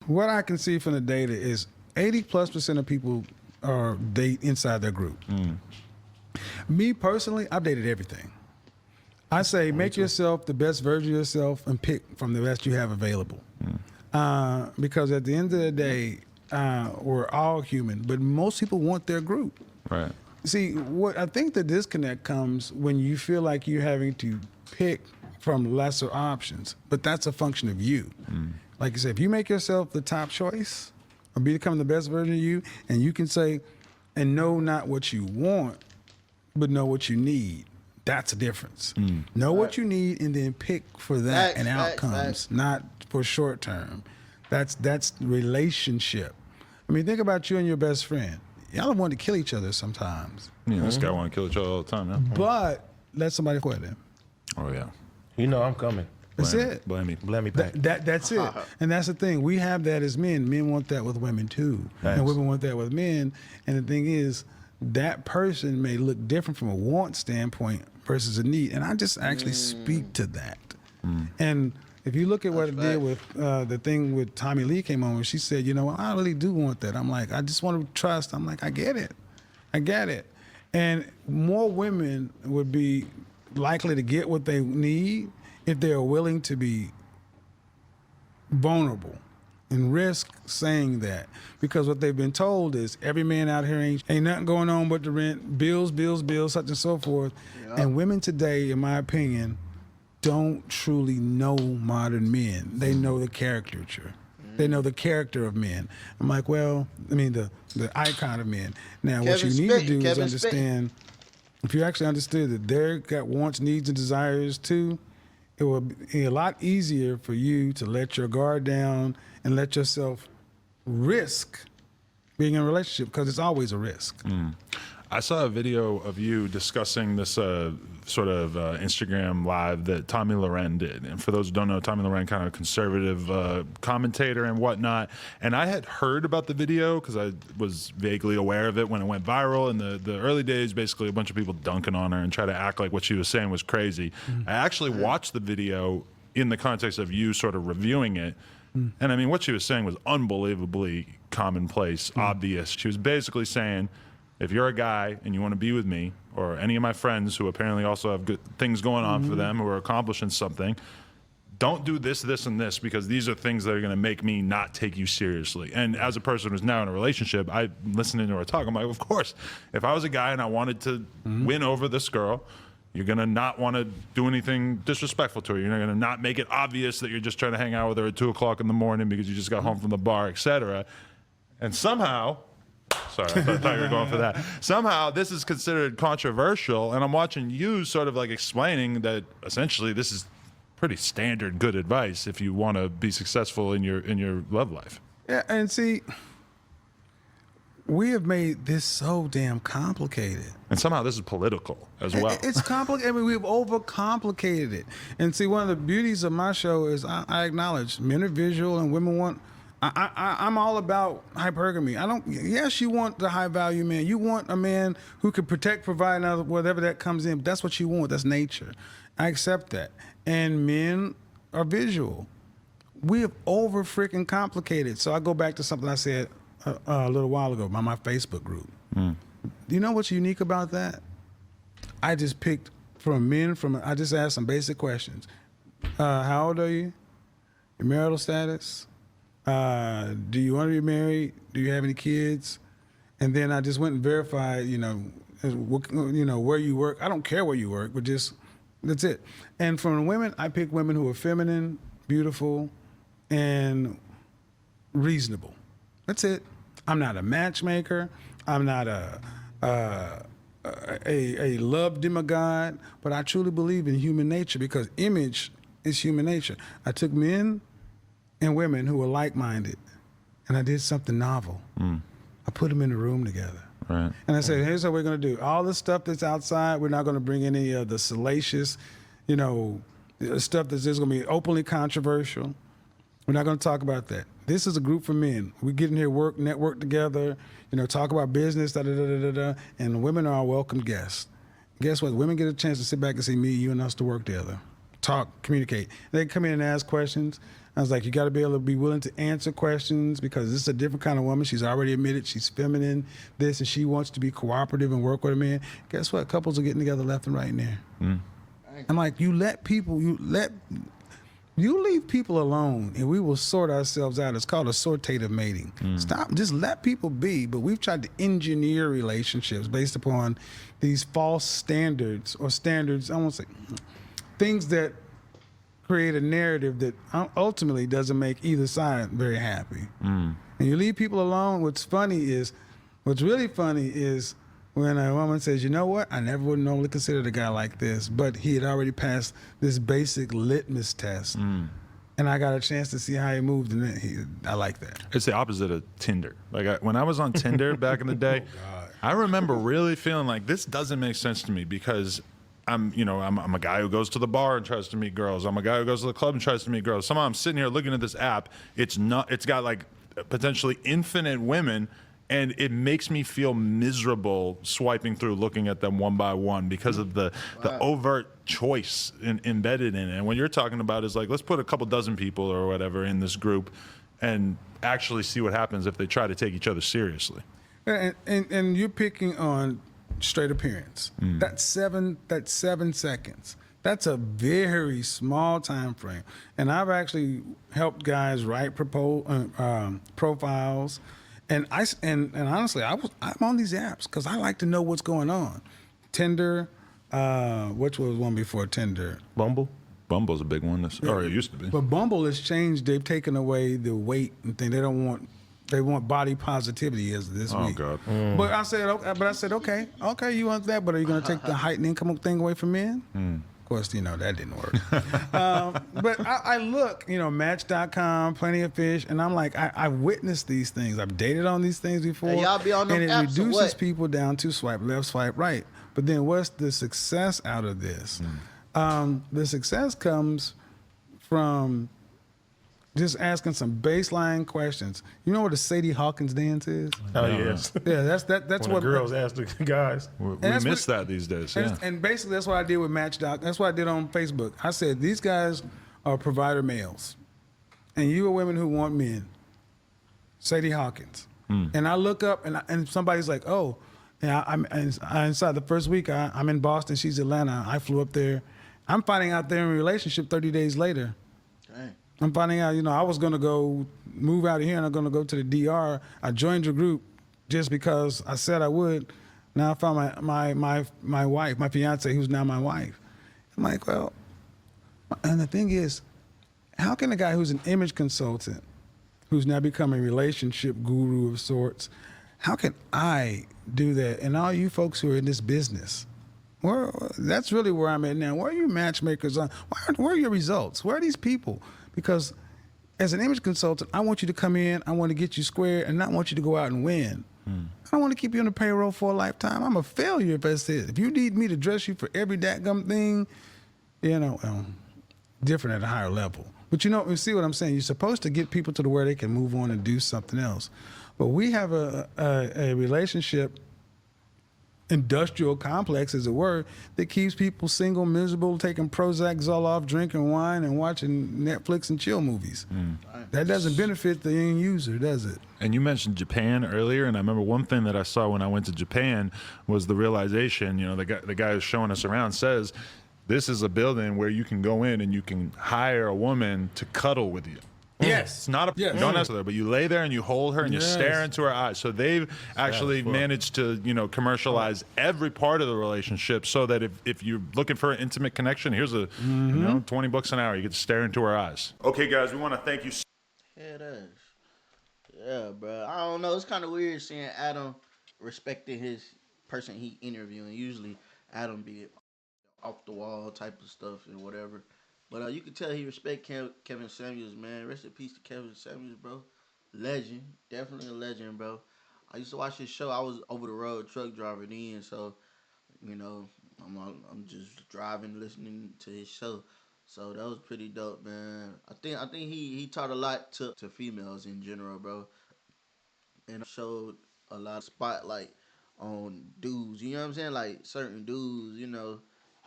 What I can see from the data is 80+% of people are date inside their group. Me personally, I've dated everything. I say make yourself the best version of yourself and pick from the best you have available. Because at the end of the day, we're all human, but most people want their group. Right. See, what I think the disconnect comes when you feel like you're having to pick from lesser options, but that's a function of you. Like you said, if you make yourself the top choice or become the best version of you, and you can say, and know not what you want, but know what you need, that's a difference. Know what you need and then pick for that and outcomes, not for short term. That's relationship. I mean, think about you and your best friend. Y'all don't want to kill each other sometimes. Yeah, this guy want to kill each other all the time, yeah. But let somebody quit him. Oh, yeah. You know I'm coming. That's it. Blame me. Blame me back. That's it. And that's the thing. We have that as men. Men want that with women too. Thanks. And women want that with men. And the thing is, that person may look different from a want standpoint versus a need. And I just actually speak to that. And if you look at what it did with the thing with Tommy Lee came on, where she said, you know, I really do want that. I'm like, I just want to trust. I'm like, I get it. I get it. And more women would be likely to get what they need if they're willing to be vulnerable and risk saying that. Because what they've been told is every man out here ain't nothing going on but the rent, bills, such and so forth. Yep. And women today, in my opinion, don't truly know modern men. They know the caricature. They know the character of men. I'm like, well, I mean, the icon of men. Now, what you need to do is understand, if you actually understood that they're got wants, needs, and desires too, it will be a lot easier for you to let your guard down and let yourself risk being in a relationship, because it's always a risk. I saw a video of you discussing this sort of Instagram live that Tommy Loren did. And for those who don't know, Tommy Loren, kind of conservative commentator and whatnot. And I had heard about the video because I was vaguely aware of it when it went viral in the early days. Basically, a bunch of people dunking on her and try to act like what she was saying was crazy. I actually watched the video in the context of you sort of reviewing it. And I mean, what she was saying was unbelievably commonplace, obvious. She was basically saying, if you're a guy and you want to be with me, or any of my friends who apparently also have good things going on for them, who are accomplishing something, don't do this, this, and this, because these are things that are going to make me not take you seriously. And as a person who's now in a relationship, I listening to her talk, I'm like, of course, if I was a guy and I wanted to win over this girl, you're going to not want to do anything disrespectful to her. You're not going to not make it obvious that you're just trying to hang out with her at 2 o'clock in the morning because you just got home from the bar, etc. And somehow, sorry, I thought you were going for that. Somehow this is considered controversial, and I'm watching you sort of like explaining that essentially this is pretty standard good advice if you want to be successful in your love life. Yeah, and see, we have made this so damn complicated. And somehow this is political as well. It's complicated. I mean, we've overcomplicated it. And see, one of the beauties of my show is I acknowledge men are visual and women want. I'm all about hypergamy. Yes, you want the high value man. You want a man who can protect, provide, and whatever that comes in. But that's what you want. That's nature. I accept that. And men are visual. We have over freaking complicated. So I go back to something I said a little while ago about my Facebook group. Do you know what's unique about that? I just picked I just asked some basic questions. How old are you? Your marital status? Do you want to be married? Do you have any kids? And then I just went and verified, where you work. I don't care where you work, but that's it. And from the women, I picked women who are feminine, beautiful, and reasonable. That's it. I'm not a matchmaker. I'm not a love demigod, but I truly believe in human nature, because image is human nature. I took men and women who were like-minded, and I did something novel. I put them in a room together. Right. And I said, here's what we're going to do. All the stuff that's outside, we're not going to bring any of the salacious, stuff that's just going to be openly controversial. We're not going to talk about that. This is a group for men. We get in here, network together, talk about business, and women are our welcome guests. Guess what? Women get a chance to sit back and see me, you, and us to work together. Talk, communicate. They come in and ask questions. I was like, you got to be able to be willing to answer questions because this is a different kind of woman. She's already admitted she's feminine, this, and she wants to be cooperative and work with a man. Guess what? Couples are getting together left and right in there. I'm like, you leave people alone and we will sort ourselves out. It's called assortative mating. Stop, just let people be. But we've tried to engineer relationships based upon these false standards or standards, I won't say, things that create a narrative that ultimately doesn't make either side very happy. And you leave people alone. What's really funny is when a woman says, you know what, I never would normally consider a guy like this, but he had already passed this basic litmus test. And I got a chance to see how he moved, and I like that. It's the opposite of Tinder. Like when I was on Tinder back in the day, I remember really feeling like this doesn't make sense to me because I'm a guy who goes to the bar and tries to meet girls. I'm a guy who goes to the club and tries to meet girls. Somehow I'm sitting here looking at this app. It's got like potentially infinite women, and it makes me feel miserable swiping through, looking at them one by one because of the overt choice embedded in it. And what you're talking about is like, let's put a couple dozen people or whatever in this group and actually see what happens if they try to take each other seriously. And you're picking on straight appearance. That's 7 seconds. That's a very small time frame. And I've actually helped guys write profiles. And honestly, I'm on these apps because I like to know what's going on. Tinder, which was one before Tinder? Bumble. Bumble's a big one. Or it used to be. But Bumble has changed. They've taken away the weight and thing. They want body positivity as this week. God. But I said, okay, you want that, but are you going to take the height and income thing away from men? Of course, that didn't work. But I look, Match.com, Plenty of Fish, and I'm like, I witnessed these things. I've dated on these things before. Hey, y'all be on them and it apps or reduces what? people down to swipe left, swipe right. But then what's the success out of this? The success comes from just asking some baseline questions. You know what a Sadie Hawkins dance is? Oh, yes. Yeah, that's When what the girls ask the guys. We that's miss what- that these days. And, Yeah. and basically, that's what I did with Match.com. That's what I did on Facebook. I said, these guys are provider males, and you are women who want men. Sadie Hawkins. And I look up, and somebody's like, oh, yeah, I'm inside the first week, I'm in Boston. She's Atlanta. I flew up there. I'm finding out they're in a relationship 30 days later. Dang. I'm finding out, I was going to go move out of here and I'm going to go to the DR. I joined your group just because I said I would. Now I found my wife, my fiance, who's now my wife. I'm like, well, and the thing is, how can a guy who's an image consultant, who's now become a relationship guru of sorts, how can I do that? And all you folks who are in this business, that's really where I'm at now. Where are you matchmakers on? Where are your results? Where are these people? Because as an image consultant, I want you to come in, I want to get you square, and not want you to go out and win. I don't want to keep you on the payroll for a lifetime. I'm a failure if I said, if you need me to dress you for every dadgum thing, different at a higher level. But you see what I'm saying? You're supposed to get people to where they can move on and do something else. But we have a relationship industrial complex, as it were, that keeps people single, miserable, taking Prozac, Zoloft, drinking wine, and watching Netflix and chill movies. That doesn't benefit the end user, does it? And you mentioned Japan earlier, and I remember one thing that I saw when I went to Japan was the realization, the guy who's showing us around says, this is a building where you can go in and you can hire a woman to cuddle with you. Yes. It's not you don't have to, but you lay there and you hold her and you stare into her eyes. So they've actually managed to, commercialize every part of the relationship so that if you're looking for an intimate connection, here's a, $20 an hour. You get to stare into her eyes. Okay, guys, we want to thank you. Yeah, it is. Yeah, bro. I don't know. It's kind of weird seeing Adam respecting his person he interviewing. Usually, Adam be off the wall type of stuff and whatever. But you can tell he respect Kevin Samuels, man. Rest in peace to Kevin Samuels, bro. Legend. Definitely a legend, bro. I used to watch his show. I was over the road truck driving in, so, I'm just driving, listening to his show. So that was pretty dope, man. I think he taught a lot to females in general, bro. And showed a lot of spotlight on dudes. You know what I'm saying? Like certain dudes,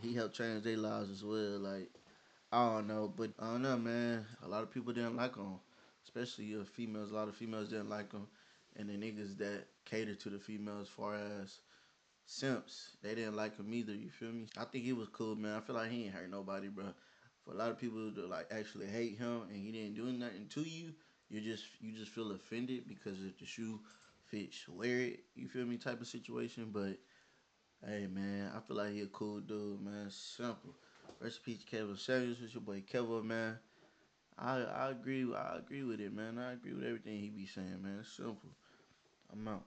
he helped change their lives as well. Like I don't know, but I don't know, man. A lot of people didn't like him, especially females. A lot of females didn't like him, and the niggas that cater to the females, as far as simps, they didn't like him either. You feel me? I think he was cool, man. I feel like he ain't hurt nobody, bro. For a lot of people to like actually hate him and he didn't do nothing to you, you just feel offended because if the shoe fits, wear it. You feel me? Type of situation, but. Hey man, I feel like he a cool dude, man. Simple. Rest in peace, Kevin Samuels. With your boy Kevin, man. I agree. I agree with it, man. I agree with everything he be saying, man. It's simple. I'm out.